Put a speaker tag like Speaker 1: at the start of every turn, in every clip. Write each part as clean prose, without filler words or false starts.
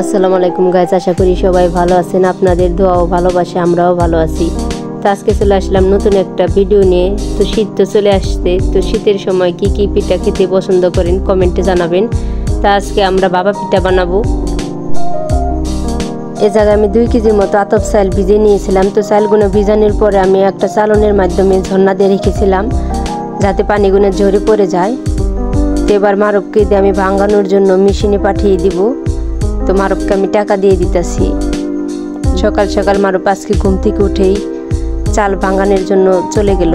Speaker 1: আসসালামু আলাইকুম গাইস, আশা করি সবাই ভালো আছেন। আপনাদের দোয়া ও ভালোবাসা আমরাও ভালো আছি। তো আজকে চলে আসলাম নতুন একটা ভিডিও নিয়ে। তো শীত তো চলে আসছে, তো শীতের সময় কি কি পিঠা খেতে পছন্দ করেন কমেন্টে জানাবেন। তা আজকে আমরা বাবা পিঠা বানাবো। এ জায়গায় আমি 2 কেজির মতো আতপ চাল ভিজিয়ে নিয়েছিলাম। তো চালগুলো ভিজানোর পরে আমি একটা চালনের মাধ্যমে ঝর্ণা দিয়ে রেখেছিলাম যাতে পানিগুলো ঝরে পড়ে যায়। তো এবার মারবকে দিয়ে আমি ভাঙানোর জন্য মেশিনে পাঠিয়ে দিব। তো মারবকে আমি টাকা দিয়ে দিতেছি। সকাল সকাল মারব আজকে ঘুম থেকে উঠেই চাল ভাঙানোর জন্য চলে গেল।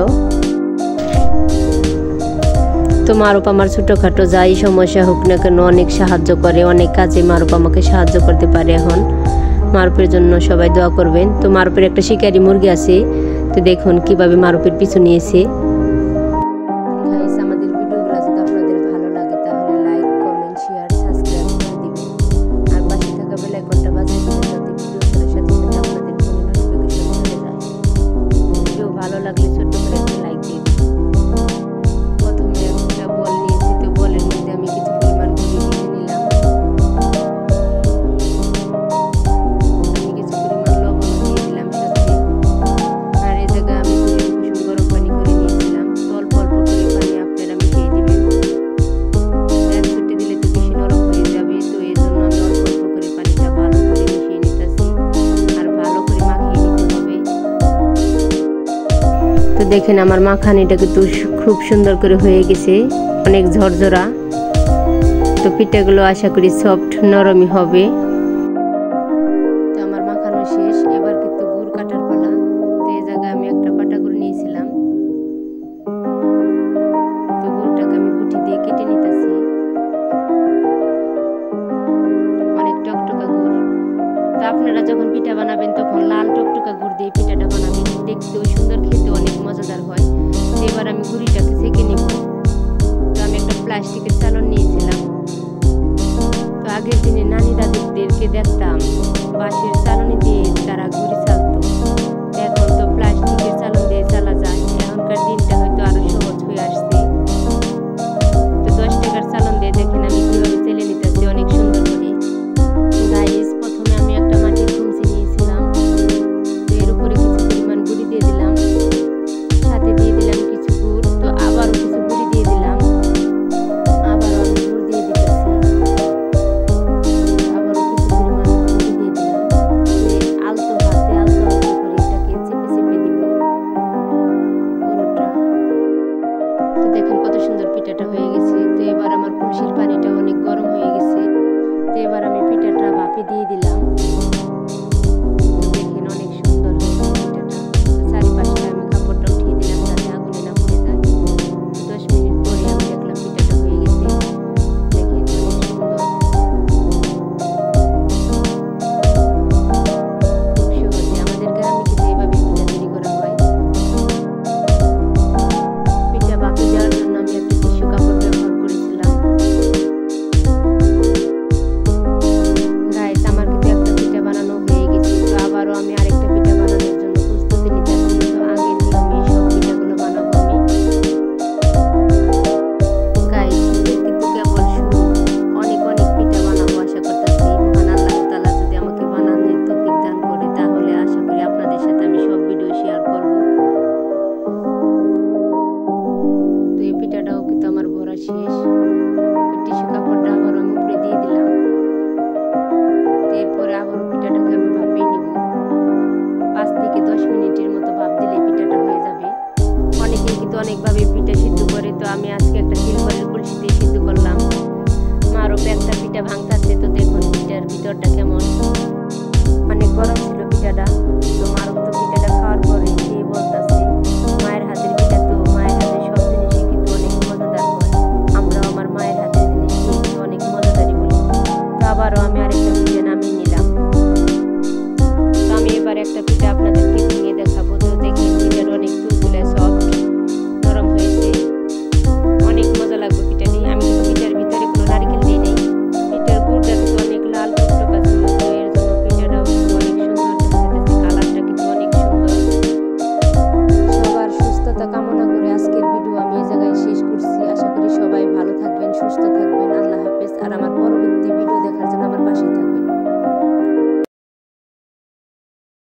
Speaker 1: তো মারব আমার ছোটোখাটো যাই সমস্যা হোক না কেন অনেক সাহায্য করে, অনেক কাজে মারব আমাকে সাহায্য করতে পারে। এখন মারবের জন্য সবাই দোয়া করবেন। তো মারবের একটা শিকারি মুরগি আছে, তো দেখুন কিভাবে মারবের পিছু নিয়েছে। আমাদের ভিডিওগুলো যদি আপনাদের ভালো লাগে তাহলে লাইক, কমেন্ট, শেয়ার, সাবস্ক্রাইব করে দিবেন। আর পাশে থাকা বেল আইকনটা বাজিয়ে দিবেন যাতে ভিডিও ছাড়ার সাথে সাথে আপনাদের ফোনে নোটিফিকেশন চলে যায়। ভিডিও ভালো লাগলে ছোট্ট করে একটা লাইক দিয়ে দিবেন। প্রথমে একটা বল নিয়েছি, তো বলের মধ্যে আমি কিছু পরিমাণ গুঁড়ি দিয়ে নিলাম। আমি কিছু পরিমাণ লবণ দিয়ে দিলাম সাথে। আর এই জায়গায় আমি কুসুম গরম পানি করে নিয়েছিলাম। তো অল্প অল্প করে পানি আপনারা মিশিয়ে দিবেন। এক ছুটে দিলে তো বেশি নরম হয়ে যাবে, তো এই জন্য আমি অল্প অল্প করে পানিটা ভালো করে মিশিয়ে নিতেছি আর ভালো করে মাখিয়ে নিতে হবে। তো দেখেন আমার মাখানিটা কিন্তু খুব সুন্দর করে হয়ে গেছে, অনেক ঝরঝরা। তো পিঠাগুলো আশা করি সফট নরমই হবে। তো আমার মাখানো শেষ, এবার কিন্তু গুড় কাটার পালা। তো এই জায়গায় আমি একটা পাটা গুড় নিয়েছিলাম। তো গুড়টাকে আমি বুটি দিয়ে কেটে নিতেছি। অনেক টকটকা গুড়। তো আপনারা যখন পিঠা বানাবেন তখন লাল টকটকা গুড় দিয়ে পিঠাটা বানাবেন, দেখতেও সুন্দর, খেতে অনেক মজাদার হয়। তো এবার আমি গুড়িটাকে সেঁকে নিব। তো আমি একটা প্লাস্টিকের চালন নিয়েছিলাম। তো আগের দিনে নানি দাদিদেরকে দেখতাম বাঁশের চালনি দিয়ে তারা গুড়ি চালতো। এখন তো প্লাস্টিকের চালন দিয়ে চালা যায়। এখনকার দিনটা হয়তো আরো সহজ হয়ে আসছে। তো 10 টাকার চালন দিয়ে দেখেন আমি কিভাবে চেলে নিতেছি অনেক সুন্দর করে। গাইস, প্রথমে আমি একটা মাটির খুন্তি নিয়েছিলাম। তো এর উপরে কিছু পরিমাণ গুঁড়ি দিয়ে দিলাম, সাথে দিয়ে দিলাম কিছু গুড়। তো আবারও কিছু গুঁড়ি দিয়ে দিলাম, আবারও আমি গুড় দিয়ে দিতেছি, আবারও কিছু পরিমাণ গুঁড়ি দিয়ে দিলাম। আলতো হাতে আলতো আলতো করে এটাকে চেপে চেপে দিব পুরোটা। তো দেখেন কত সুন্দর পিঠাটা হয়ে গেছে। তো এবার আমার কলসির পানিটা অনেক গরম হয়ে গেছে। তো এবার আমি পিঠাটা ভাপে দিয়ে দিলাম। দেখেন অনেক সুন্দর হয়েছে পিঠাটা। তো চারিপাশটা আমি কাপড়টা উঠিয়ে দিলাম যাতে আগুনে না পড়ে যায়। 10 মিনিট পরে আমি দেখলাম পিঠাটা হয়ে গেছে। দেখেন অনেক সুন্দর, খুব সহজে আমাদের গ্রামে কিন্তু এভাবে পিঠা তৈরি করা হয়। পিঠা বাকি দেওয়ার জন্য আমি একটা টিস্যু কাপড় ব্যবহার করেছিলাম। গাইস, আমার কিন্তু একটা পিঠা বানানো হয়ে গেছে। তো আবারও আমি আরেকটা পিঠা বানানোর জন্য প্রস্তুতি নিতেছি। তো আগের নিয়মে সব পিঠাগুলো বানাবো আমি। গাইস, শীতের কিন্তু কেবল শুরু, অনেক অনেক পিঠা বানাবো আশা করতেছি। মহান আল্লাহ তাআলা যদি আমাকে বানানোর তৌফিক দান করে তাহলে আশা করি আপনাদের সাথে আমি সব ভিডিও শেয়ার করব। তো এই পিঠাটাও কিন্তু আমার ভরা শেষ। তো টিস্যু কাপড়টা আবার আমি উপরে দিয়ে দিলাম। এরপরে আবারও পিঠাটাকে আমি ভাপিয়ে নিব। 5 থেকে 10 মিনিটের মতো ভাপ দিলে পিঠাটা হয়ে যাবে। অনেকেই কিন্তু অনেকভাবে পিঠা সিদ্ধ করে, তো আমি আজকে একটা সিলভারের কলসিতে সিদ্ধ করলাম। মারও একটা পিঠা ভাঙতাছে। তো দেখুন পিঠার ভিতরটা কেমন, অনেক গরম ছিল পিঠাটা। তো মারও তো পিঠা